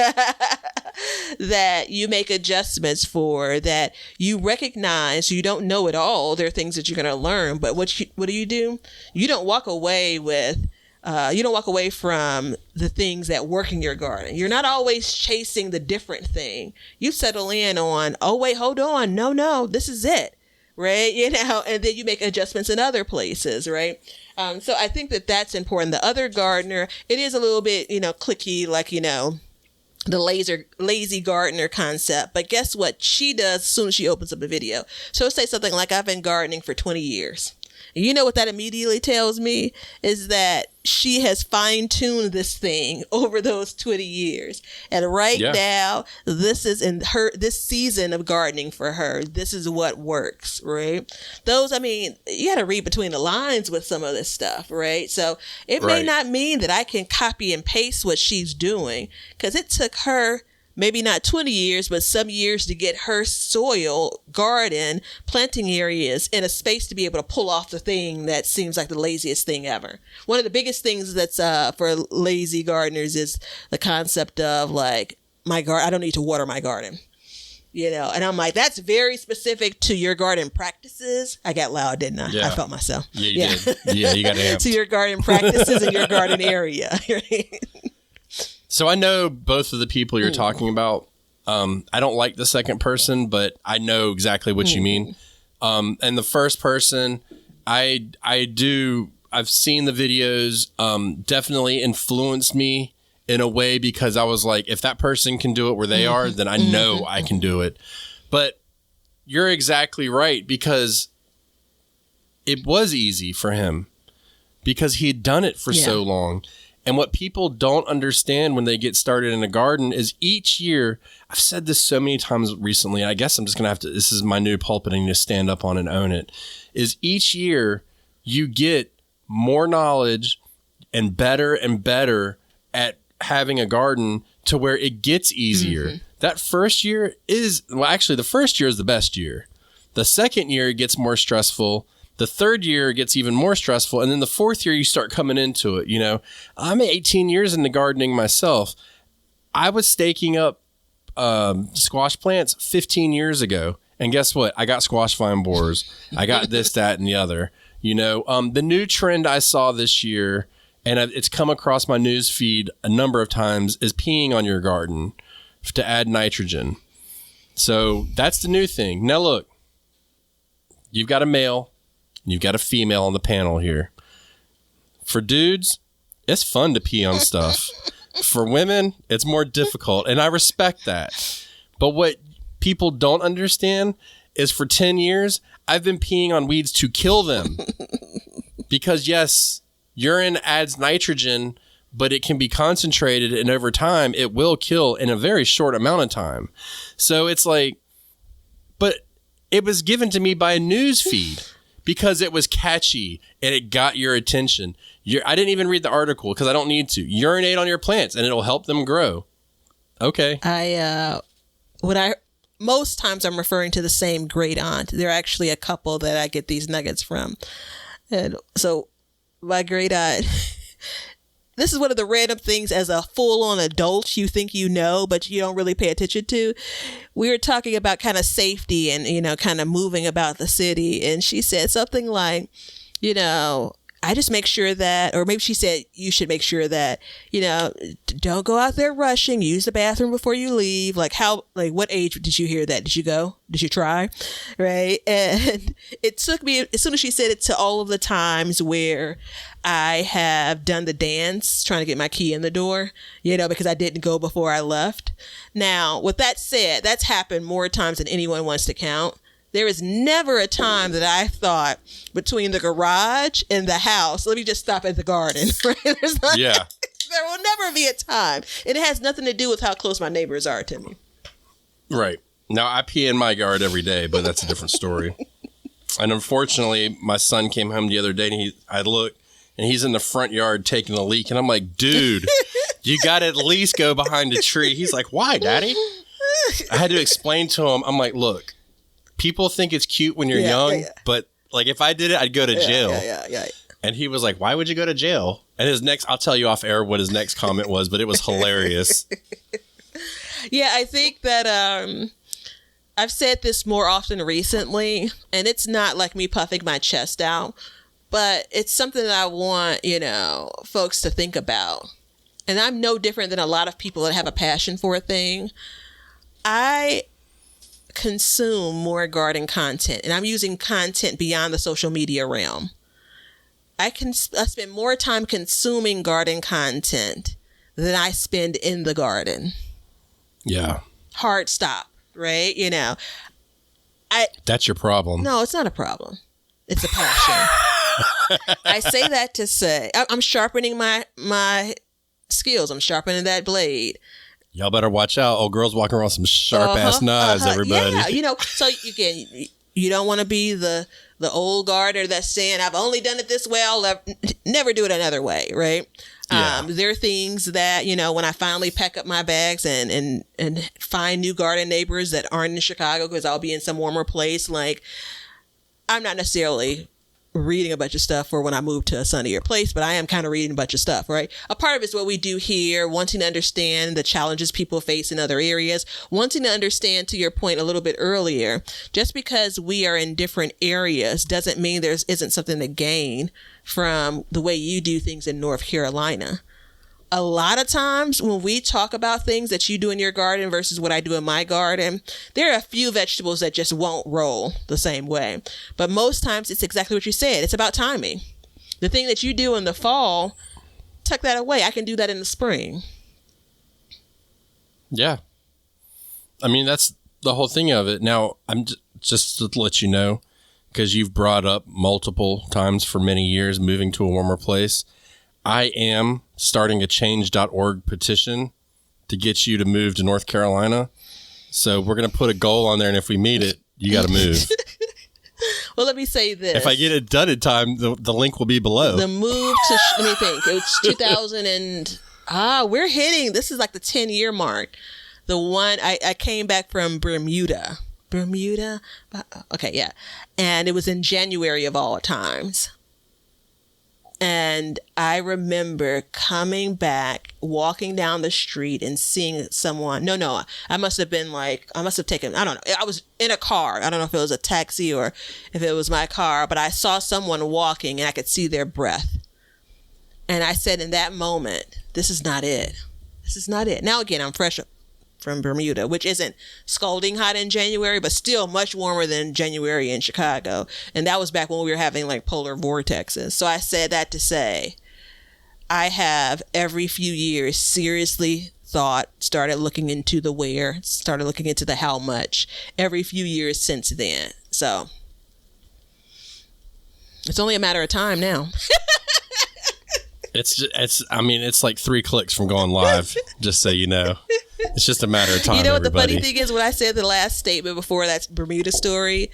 that you make adjustments for, that you recognize you don't know it all. There are things that you're going to learn, but what do? You don't walk away from the things that work in your garden. You're not always chasing the different thing. You settle in on, oh wait, hold on. No, this is it. Right. And then you make adjustments in other places. Right. So I think that that's important. The other gardener, it is a little bit, cliquey, like, the lazy gardener concept. But guess what she does as soon as she opens up a video? She'll say something like, I've been gardening for 20 years. And you know what that immediately tells me is that she has fine-tuned this thing over those 20 years. And now, this is in this season of gardening for her. This is what works, right? You got to read between the lines with some of this stuff, right? So it may not mean that I can copy and paste what she's doing, because it took her maybe not 20 years, but some years to get her soil, garden, planting areas in a space to be able to pull off the thing that seems like the laziest thing ever. One of the biggest things that's for lazy gardeners is the concept of like, I don't need to water my garden. And I'm like, that's very specific to your garden practices. I got loud, didn't I? Yeah. I felt myself. Yeah, you did. Yeah, you got amped. To your garden practices and your garden area. Right? So I know both of the people you're talking about. I don't like the second person, but I know exactly what you mean. And the first person, I've seen the videos, definitely influenced me in a way, because I was like, if that person can do it where they are, then I know I can do it. But you're exactly right, because it was easy for him because he'd done it for so long. And what people don't understand when they get started in a garden is each year, I've said this so many times recently, I guess I'm just going to have to, this is my new pulpit, I need to stand up on and own it, is each year you get more knowledge and better at having a garden to where it gets easier. That first year the first year is the best year. The second year it gets more stressful. The third year gets even more stressful. And then the fourth year, you start coming into it. I'm 18 years into gardening myself. I was staking up squash plants 15 years ago. And guess what? I got squash vine borers. I got this, that, and the other. The new trend I saw this year, and it's come across my news feed a number of times, is peeing on your garden to add nitrogen. So that's the new thing. Now, look, you've got a male. You've got a female on the panel here. For dudes, it's fun to pee on stuff. For women, it's more difficult, and I respect that. But what people don't understand is for 10 years, I've been peeing on weeds to kill them. Because yes, urine adds nitrogen, but it can be concentrated, and over time, it will kill in a very short amount of time. So it's like, but it was given to me by a news feed. Because it was catchy and it got your attention. I didn't even read the article because I don't need to. Urinate on your plants and it'll help them grow. Okay. Most times I'm referring to the same great aunt. There are actually a couple that I get these nuggets from. And so my great aunt, this is one of the random things as a full-on adult you think you know, but you don't really pay attention to. We were talking about kind of safety and, kind of moving about the city. And she said something like, I just make sure that, or maybe she said, you should make sure that, don't go out there rushing, use the bathroom before you leave. Like what age did you hear that? Did you go? Did you try? Right. And it took me, as soon as she said it, to all of the times where I have done the dance trying to get my key in the door, because I didn't go before I left. Now, with that said, that's happened more times than anyone wants to count. There is never a time that I thought between the garage and the house, let me just stop at the garden. Right? Yeah. There will never be a time. And it has nothing to do with how close my neighbors are to me. Right. Now, I pee in my yard every day, but that's a different story. And unfortunately, my son came home the other day and I looked and he's in the front yard taking a leak. And I'm like, dude, you got to at least go behind a tree. He's like, why, Daddy? I had to explain to him. I'm like, look. People think it's cute when you're young, but like if I did it, I'd go to jail. Yeah. And he was like, why would you go to jail? And I'll tell you off air what his next comment was, but it was hilarious. Yeah, I think that I've said this more often recently, and it's not like me puffing my chest out, but it's something that I want, folks to think about. And I'm no different than a lot of people that have a passion for a thing. I consume more garden content, and I'm using content beyond the social media realm. I spend more time consuming garden content than I spend in the garden. Yeah. Hard stop, right? That's your problem. No, it's not a problem. It's a passion. I say that to say I'm sharpening my skills. I'm sharpening that blade. Y'all better watch out. Old girls walking around with some sharp ass knives, everybody. Yeah, so again, you don't want to be the old gardener that's saying, I've only done it this way, I'll never do it another way, right? Yeah. There are things that, when I finally pack up my bags and find new garden neighbors that aren't in Chicago because I'll be in some warmer place, like I'm not necessarily reading a bunch of stuff for when I move to a sunnier place, but I am kind of reading a bunch of stuff, right? A part of it is what we do here, wanting to understand the challenges people face in other areas, wanting to understand, to your point a little bit earlier, just because we are in different areas doesn't mean there isn't something to gain from the way you do things in North Carolina. A lot of times when we talk about things that you do in your garden versus what I do in my garden, there are a few vegetables that just won't roll the same way. But most times it's exactly what you said. It's about timing. The thing that you do in the fall, tuck that away. I can do that in the spring. Yeah. I mean, that's the whole thing of it. Now, I'm just to let you know, because you've brought up multiple times for many years moving to a warmer place. I am starting a change.org petition to get you to move to North Carolina. So we're going to put a goal on there, and if we meet it, you got to move. Well, let me say this. If I get it done in time, the link will be below. The move to, let me think, it's 2000 and, we're hitting, this is like the 10-year mark. The one, I came back from Bermuda. Okay, yeah. And it was in January of all times. And I remember coming back, walking down the street and seeing someone. No, I must have taken, I don't know. I was in a car. I don't know if it was a taxi or if it was my car, but I saw someone walking and I could see their breath. And I said in that moment, this is not it. This is not it. Now, again, I'm fresh from Bermuda, which isn't scalding hot in January, but still much warmer than January in Chicago. And that was back when we were having like polar vortexes. So I said that to say, I have every few years seriously started looking into the where, started looking into the how much every few years since then. So it's only a matter of time now. It's like 3 clicks from going live, just so you know. It's just a matter of time. You know what everybody. The funny thing is, when I said the last statement before that Bermuda story,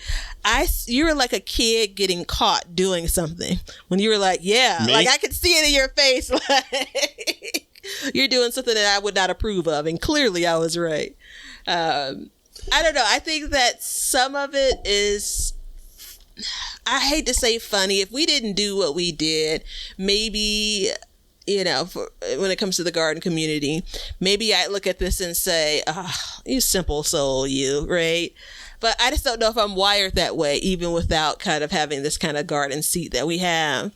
you were like a kid getting caught doing something. When you were like, yeah, Me? like I could see it in your face. Like, you're doing something that I would not approve of. And clearly I was right. I don't know. I think that some of it is, I hate to say funny. If we didn't do what we did, maybe, when it comes to the garden community, maybe I look at this and say, you simple soul, you, right? But I just don't know if I'm wired that way, even without kind of having this kind of garden seat that we have.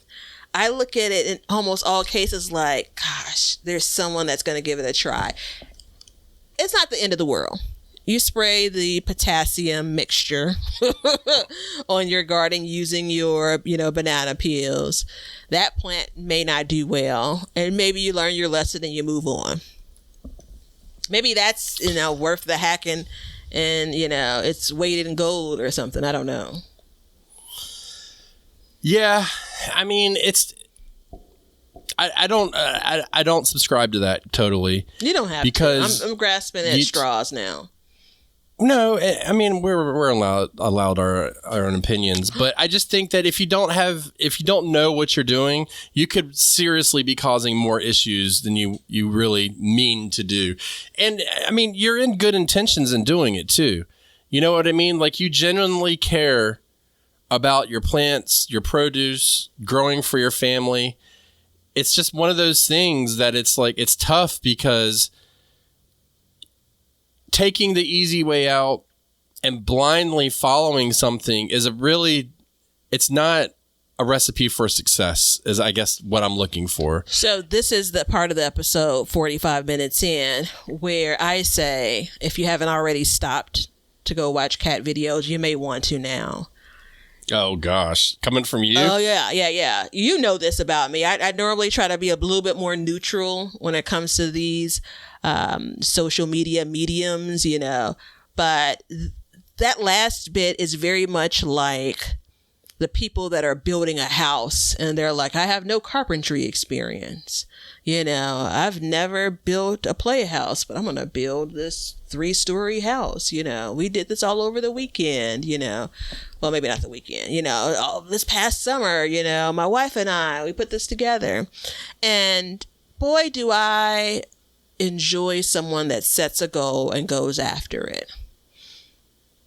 I look at it in almost all cases like, gosh, there's someone that's going to give it a try. It's not the end of the world. You spray the potassium mixture on your garden using your, banana peels. That plant may not do well, and maybe you learn your lesson and you move on. Maybe that's, worth the hacking, and, it's weighted in gold or something. I don't know. Yeah, I mean, I don't subscribe to that totally. You don't have because to. I'm grasping at straws now. No, I mean, we're allowed our own opinions, but I just think that if you don't know what you're doing, you could seriously be causing more issues than you really mean to do. And I mean, you're in good intentions in doing it too. You know what I mean? Like, you genuinely care about your plants, your produce, growing for your family. It's just one of those things that it's like, it's tough because taking the easy way out and blindly following something it's not a recipe for success, is I guess what I'm looking for. So this is the part of the episode 45 minutes in where I say, if you haven't already stopped to go watch cat videos, you may want to now. Oh gosh, coming from you? Oh yeah. You know this about me. I normally try to be a little bit more neutral when it comes to these social media mediums, but that last bit is very much like the people that are building a house and they're like, I have no carpentry experience. I've never built a playhouse, but I'm going to build this 3-story house. We did this all over the weekend, well, maybe not the weekend, this past summer, my wife and I, we put this together, and boy, do I enjoy someone that sets a goal and goes after it.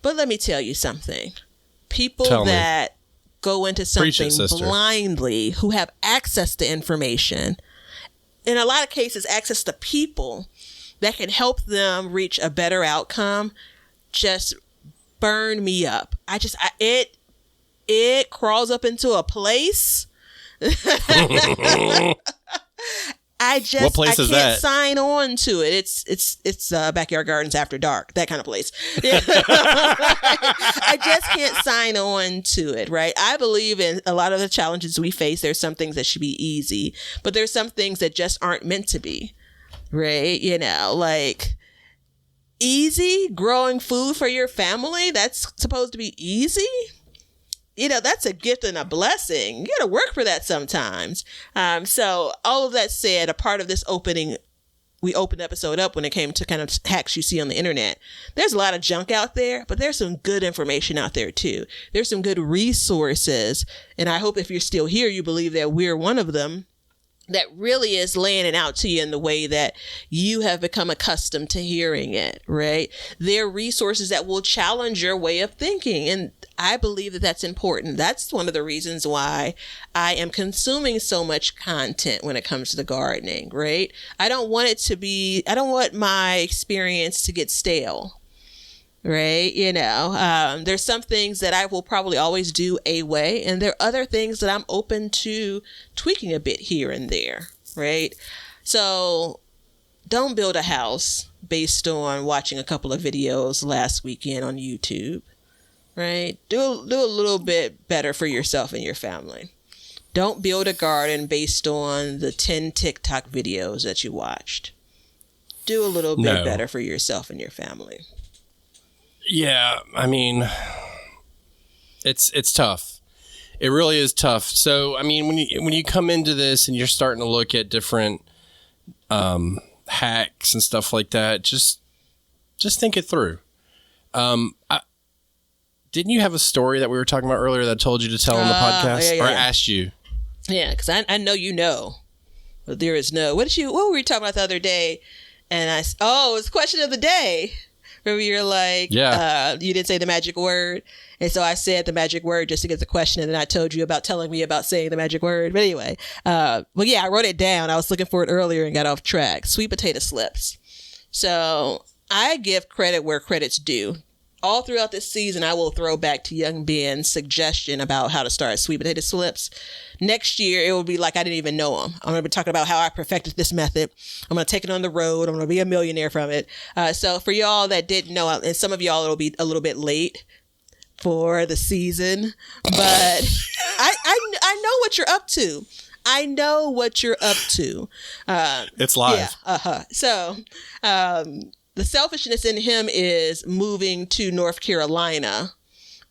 But let me tell you something. People that go into something blindly, who have access to information, in a lot of cases, access to people that can help them reach a better outcome, just burn me up. It crawls up into a place. What place is that? I can't sign on to it. It's Backyard Gardens After Dark, that kind of place. I just can't sign on to it, right? I believe in a lot of the challenges we face. There's some things that should be easy, but there's some things that just aren't meant to be, right? Like easy growing food for your family. That's supposed to be easy. That's a gift and a blessing. You got to work for that sometimes. So all of that said, a part of this opening, we opened the episode up when it came to kind of hacks you see on the internet. There's a lot of junk out there, but there's some good information out there too. There's some good resources. And I hope if you're still here, you believe that we're one of them that really is laying it out to you in the way that you have become accustomed to hearing it, right? There are resources that will challenge your way of thinking. And I believe that that's important. That's one of the reasons why I am consuming so much content when it comes to the gardening, right? I don't want my experience to get stale. Right. There's some things that I will probably always do a way, and there are other things that I'm open to tweaking a bit here and there. Right. So don't build a house based on watching a couple of videos last weekend on YouTube. Right. Do a little bit better for yourself and your family. Don't build a garden based on the 10 TikTok videos that you watched. Do a little bit better for yourself and your family. Yeah, I mean, it's tough. It really is tough. So, I mean, when you come into this and you're starting to look at different hacks and stuff like that, just think it through. Didn't you have a story that we were talking about earlier that I told you to tell on the podcast? Yeah. Or I asked you? Yeah, because I know but there is no. What were we talking about the other day? And it's the question of the day. Remember, you're like, you didn't say the magic word. And so I said the magic word just to get the question. And then I told you about telling me about saying the magic word. But anyway, I wrote it down. I was looking for it earlier and got off track. Sweet potato slips. So I give credit where credit's due all throughout this season, I will throw back to young Ben's suggestion about how to start sweet potato slips. Next year, it will be like I didn't even know him. I'm going to be talking about how I perfected this method. I'm going to take it on the road. I'm going to be a millionaire from it. So for y'all that didn't know, and some of y'all, it'll be a little bit late for the season, but I know what you're up to. I know what you're up to. It's live. Yeah. So the selfishness in him is moving to North Carolina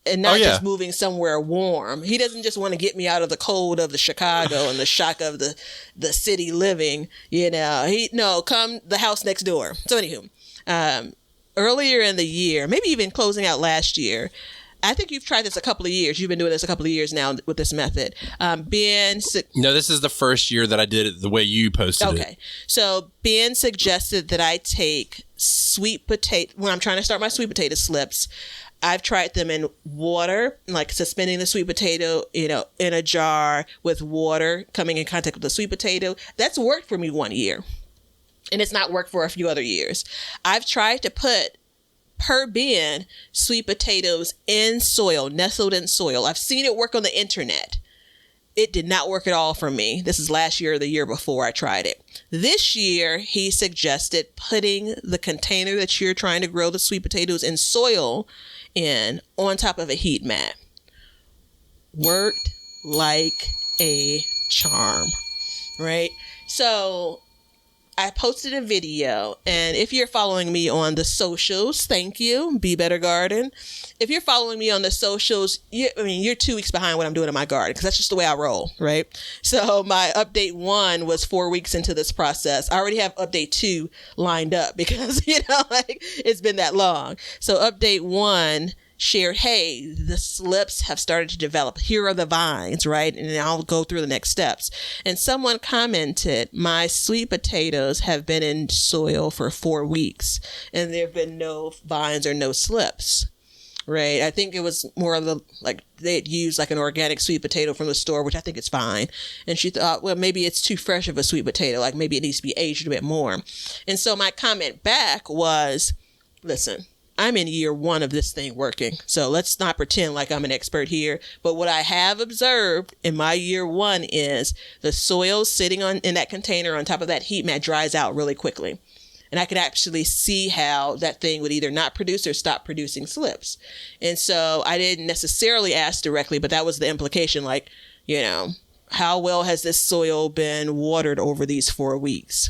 and not just moving somewhere warm. He doesn't just want to get me out of the cold of the Chicago and the shock of the city living. Come the house next door. So anywho, earlier in the year, maybe even closing out last year, I think you've tried this a couple of years. You've been doing this a couple of years now with this method. No, this is the first year that I did it the way you posted it. Okay. So Ben suggested that I take sweet potato, when I'm trying to start my sweet potato slips, I've tried them in water, like suspending the sweet potato, in a jar with water coming in contact with the sweet potato. That's worked for me 1 year. And it's not worked for a few other years. I've tried to put, per bin, sweet potatoes in soil, nestled in soil. I've seen it work on the internet. It did not work at all for me. This is last year or the year before I tried it. This year, he suggested putting the container that you're trying to grow the sweet potatoes in soil in on top of a heat mat. Worked like a charm, right? So I posted a video, and if you're following me on the socials, thank you, Be Better Garden. If you're following me on the socials, you're 2 weeks behind what I'm doing in my garden, because that's just the way I roll, right? So my update 1 was 4 weeks into this process. I already have update 2 lined up because, it's been that long. So update 1 shared, hey, the slips have started to develop. Here are the vines, right? And I'll go through the next steps. And someone commented, my sweet potatoes have been in soil for 4 weeks and there have been no vines or no slips, right? I think it was more of they'd used like an organic sweet potato from the store, which I think is fine. And she thought, well, maybe it's too fresh of a sweet potato. Like maybe it needs to be aged a bit more. And so my comment back was, listen, I'm in year 1 of this thing working. So let's not pretend like I'm an expert here. But what I have observed in my year 1 is the soil sitting in that container on top of that heat mat dries out really quickly. And I could actually see how that thing would either not produce or stop producing slips. And so I didn't necessarily ask directly, but that was the implication. How well has this soil been watered over these 4 weeks?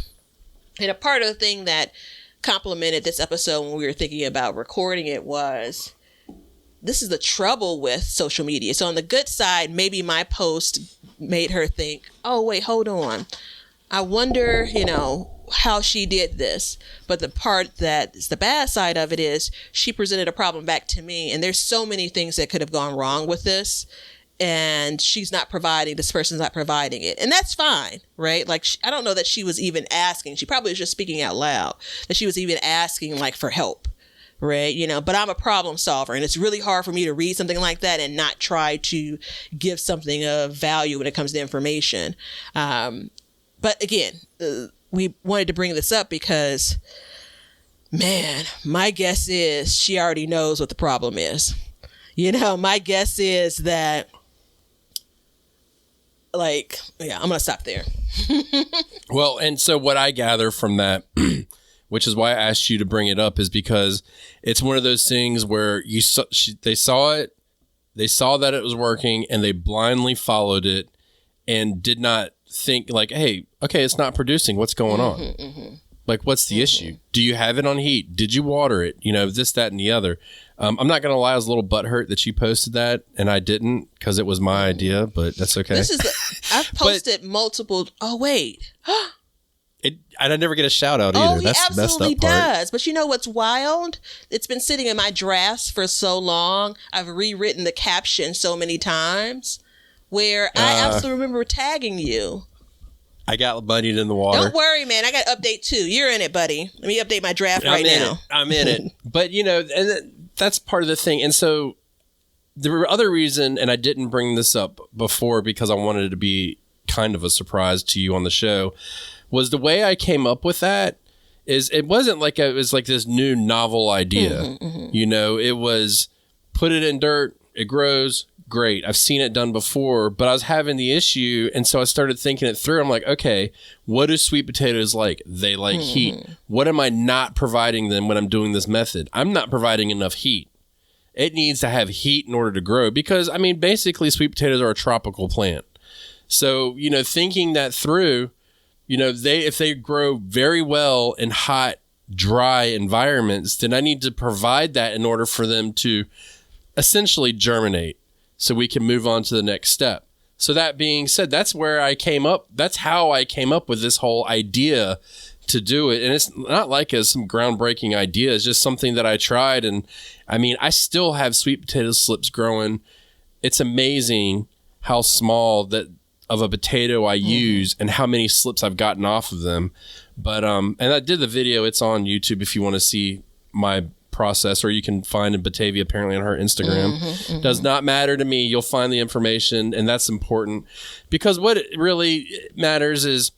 And a part of the thing that complimented this episode when we were thinking about recording it was, this is the trouble with social media. So on the good side, maybe my post made her think, oh, wait, hold on. I wonder, how she did this. But the part that is the bad side of it is she presented a problem back to me. And there's so many things that could have gone wrong with this. And this person's not providing it. And that's fine, right? Like, I don't know that she was even asking. She probably was just speaking out loud, that she was even asking for help, right? But I'm a problem solver, and it's really hard for me to read something like that and not try to give something of value when it comes to information. But again, we wanted to bring this up because, man, my guess is she already knows what the problem is. My guess is that, I'm going to stop there. Well, and so what I gather from that, which is why I asked you to bring it up, is because it's one of those things where they saw it, they saw that it was working, and they blindly followed it and did not think hey, okay, it's not producing. What's going on? Mm-hmm. What's the issue? Do you have it on heat? Did you water it? This, that, and the other. I'm not going to lie, I was a little butthurt that she posted that and I didn't, because it was my idea, but that's okay. I've posted multiple. Oh, wait. I never get a shout out either. Oh, he absolutely does. But you know what's wild? It's been sitting in my drafts for so long. I've rewritten the caption so many times where I absolutely remember tagging you. I got muddied in the water. Don't worry, man. I got update 2. You're in it, buddy. Let me update my draft right now. I'm in it. But, and that's part of the thing. And so the other reason, and I didn't bring this up before because I wanted it to be kind of a surprise to you on the show, was the way I came up with that is it wasn't like it was like this new novel idea. You know, it was put it in dirt, it grows, great. I've seen it done before, but I was having the issue, and so I started thinking it through. I'm like, okay, what do sweet potatoes like? They like heat. What am I not providing them when I'm doing this method? I'm not providing enough heat. It needs to have heat in order to grow because, I mean, basically sweet potatoes are a tropical plant. So, you know, thinking that through, you know, if they grow very well in hot, dry environments, then I need to provide that in order for them to essentially germinate so we can move on to the next step. So that being said, that's how I came up with this whole idea to do it. And it's not like it's some groundbreaking idea. It's just something that I tried. And I mean, I still have sweet potato slips growing. It's amazing how small of a potato I use and how many slips I've gotten off of them. But, and I did the video. It's on YouTube if you want to see my process, or you can find in Batavia apparently on her Instagram. Does not matter to me. You'll find the information, and that's important because what it really matters is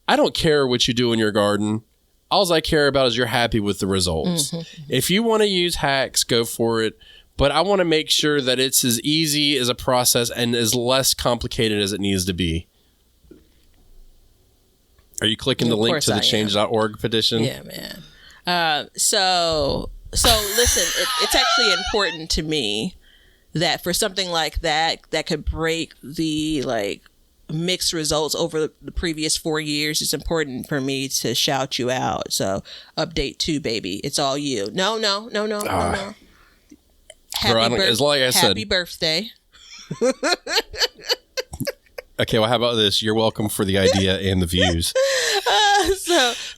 I don't care what you do in your garden. All I care about is you're happy with the results. If you want to use hacks, go for it. But I want to make sure that it's as easy as a process and as less complicated as it needs to be. Are you clicking the link to the change.org petition? Yeah, man. So listen, it's actually important to me that for something like that could break the like mixed results over the previous 4 years, it's important for me to shout you out. So update 2, baby. It's all you. No. Happy birthday. Okay, well, how about this? You're welcome for the idea and the views.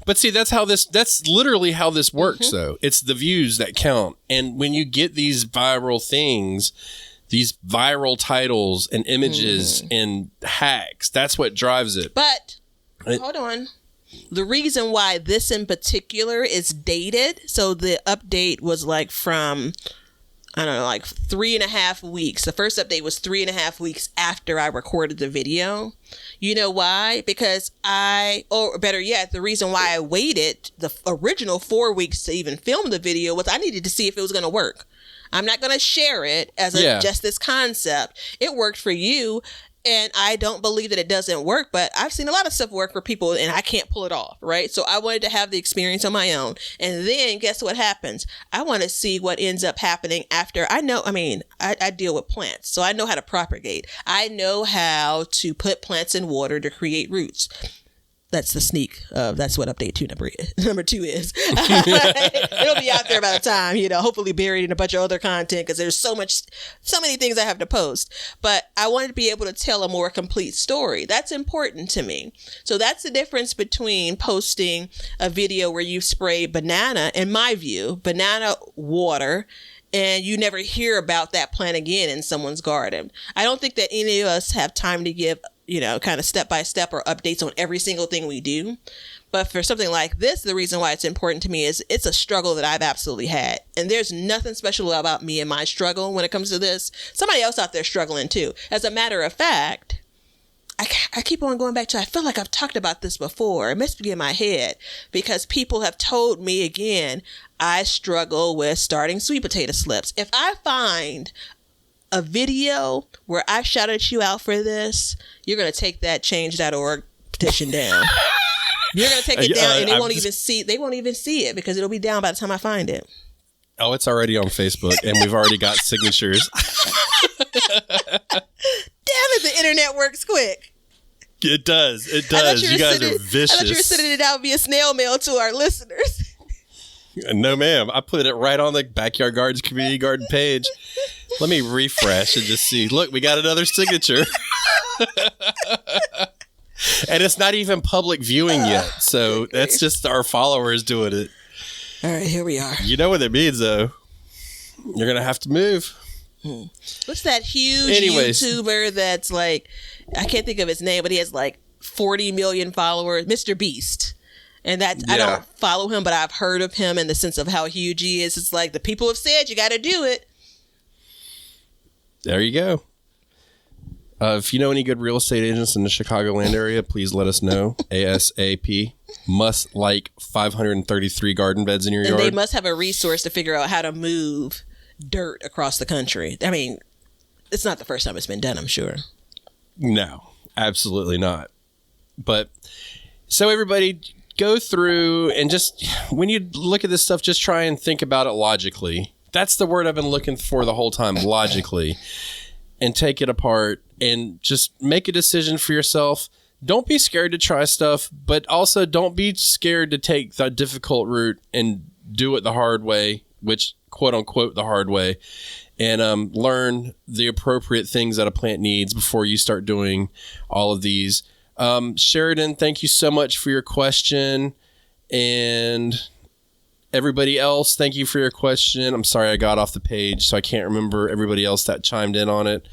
But see, that's literally how this works, though. It's the views that count. And when you get these viral things, these viral titles and images and hacks, that's what drives it. But hold on. The reason why this in particular is dated, so the update was like from, I don't know, like 3.5 weeks. The first update was 3.5 weeks after I recorded the video. You know why? Because or better yet, the reason why I waited the original 4 weeks to even film the video was I needed to see if it was going to work. I'm not going to share it as just this concept. It worked for you. And I don't believe that it doesn't work, but I've seen a lot of stuff work for people and I can't pull it off, right? So I wanted to have the experience on my own. And then guess what happens? I want to see what ends up happening after. I deal with plants, so I know how to propagate. I know how to put plants in water to create roots. That's the sneak. That's what update number 2 is. It'll be out there by the time, hopefully buried in a bunch of other content because there's so many things I have to post. But I wanted to be able to tell a more complete story. That's important to me. So that's the difference between posting a video where you spray banana, in my view, banana water, and you never hear about that plant again in someone's garden. I don't think that any of us have time to give kind of step by step or updates on every single thing we do. But for something like this, the reason why it's important to me is it's a struggle that I've absolutely had. And there's nothing special about me and my struggle when it comes to this. Somebody else out there struggling too. As a matter of fact, I keep on going back to, I feel like I've talked about this before. It must be in my head because people have told me again, I struggle with starting sweet potato slips. If I find a video where I shouted you out for this, you're going to take that change.org petition down. You're going to take it down and they won't even see it because it'll be down by the time I find it. Oh, it's already on Facebook and we've already got signatures. Damn it, the internet works quick. It does. It does. You guys are vicious. I thought you were sending it out via snail mail to our listeners. No, ma'am. I put it right on the Backyard Gardens Community Garden page. Let me refresh and just see. Look, we got another signature. And it's not even public viewing yet. So that's just our followers doing it. All right, here we are. You know what it means, though. You're going to have to move. What's that huge YouTuber that's like, I can't think of his name, but he has like 40 million followers, Mr. Beast. And I don't follow him, but I've heard of him in the sense of how huge he is. It's like the people have said, you got to do it. There you go. If you know any good real estate agents in the Chicagoland area, please let us know. ASAP. Must like 533 garden beds in your yard. And they must have a resource to figure out how to move dirt across the country. I mean, it's not the first time it's been done, I'm sure. No, absolutely not. But so everybody go through and just when you look at this stuff, just try and think about it logically. That's the word I've been looking for the whole time, logically. And take it apart and just make a decision for yourself. Don't be scared to try stuff, but also don't be scared to take the difficult route and do it the hard way, which quote unquote the hard way, and learn the appropriate things that a plant needs before you start doing all of these. Sheridan, thank you so much for your question. And everybody else, thank you for your question. I'm sorry I got off the page, so I can't remember everybody else that chimed in on it.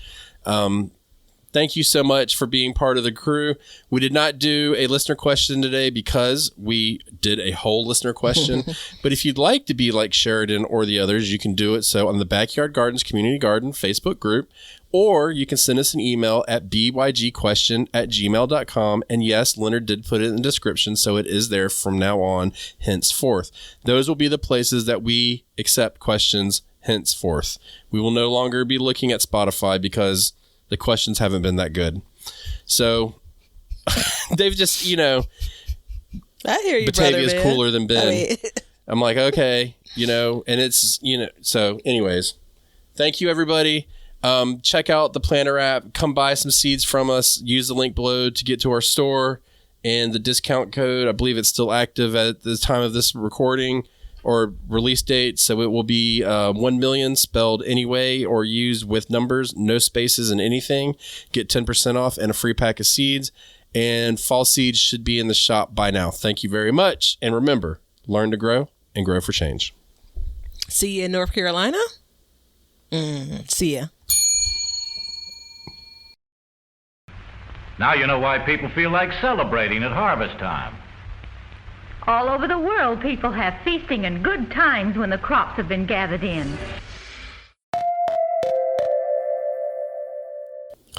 Thank you so much for being part of the crew. We did not do a listener question today because we did a whole listener question. But if you'd like to be like Sheridan or the others, you can do it. So on the Backyard Gardens Community Garden Facebook group, or you can send us an email at bygquestion@gmail.com. And yes, Leonard did put it in the description, so it is there from now on, henceforth. Those will be the places that we accept questions henceforth. We will no longer be looking at Spotify because the questions haven't been that good. So they've just, I hear you, Batavia's brother, man. cooler than Ben. I'm like, okay, and it's, so anyways, thank you, everybody. Check out the Planter app. Come buy some seeds from us. Use the link below to get to our store. And the discount code, I believe it's still active at the time of this recording or release date. So it will be 1 million spelled anyway or used with numbers, no spaces in anything. Get 10% off and a free pack of seeds. And fall seeds should be in the shop by now. Thank you very much. And remember, learn to grow and grow for change. See you in North Carolina. See ya. Now you know why people feel like celebrating at harvest time. All over the world, people have feasting and good times when the crops have been gathered in.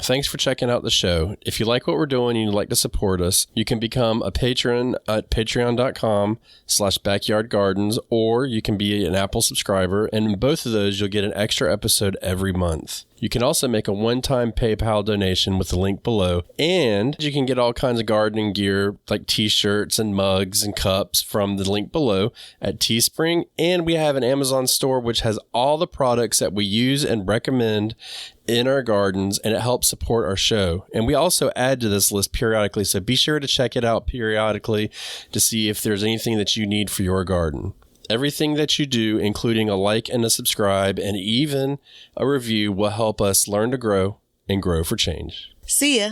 Thanks for checking out the show. If you like what we're doing and you'd like to support us, you can become a patron at patreon.com/backyardgardens, or you can be an Apple subscriber, and in both of those, you'll get an extra episode every month. You can also make a one-time PayPal donation with the link below, and you can get all kinds of gardening gear like t-shirts and mugs and cups from the link below at Teespring, and we have an Amazon store which has all the products that we use and recommend in our gardens, and it helps support our show. And we also add to this list periodically, so be sure to check it out periodically to see if there's anything that you need for your garden. Everything that you do, including a like and a subscribe and even a review, will help us learn to grow and grow for change. See ya.